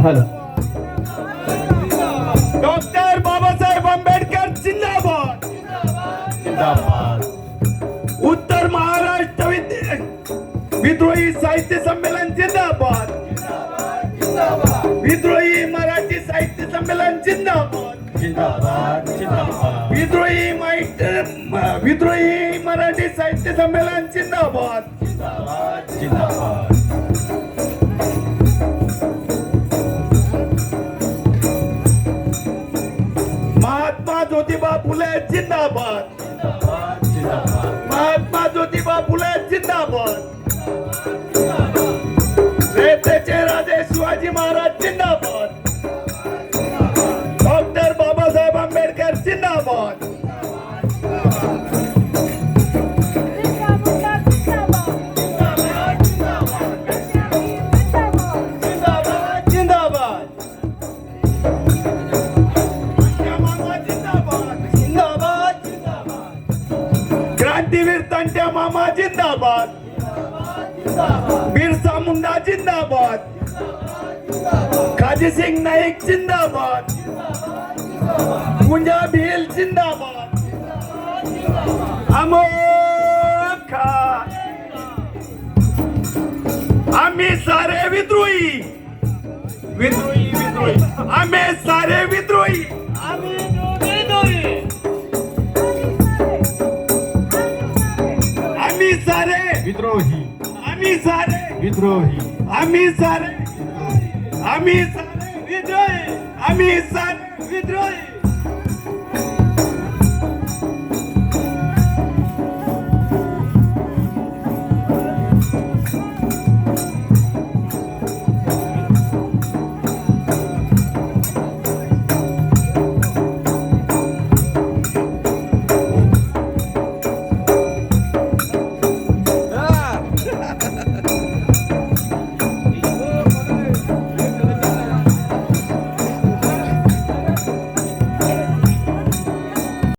Hello. Doctor Babasaheb Ambedkar जिंदाबाद. उत्तर महाराष्ट्र विद्रोही साहित्य संमेलन जिंदाबाद. विद्रोही मराठी साहित्य संमेलन जिंदाबाद. विद्रोही मराठी साहित्य संमेलन जिंदाबाद. महात्मा ज्योतिबा फुले जिंदाबाद. महात्मा ज्योतिबा फुले जिंदाबाद. रयतेचे राजे शिवाजी महाराज जिंदाबाद. डॉक्टर बाबासाहेब आंबेडकर जिंदाबाद. क्रांतीवीर तंट्या मामा जिंदाबाद. बिरसा मुंडा जिंदाबाद. खाजी सिंग नाईक जिंदाबाद. गुंजा भील जिंदाबाद. अमोखा आम्ही सारे विद्रोही. विद्रोही विद्रोही आम्ही सारे विद्रोही. आम्ही सारे विद्रोही. आम्ही सारे विद्रोही. आम्ही सारे आम्ही सारे विद्रोही. आम्ही सारे विद्रोही.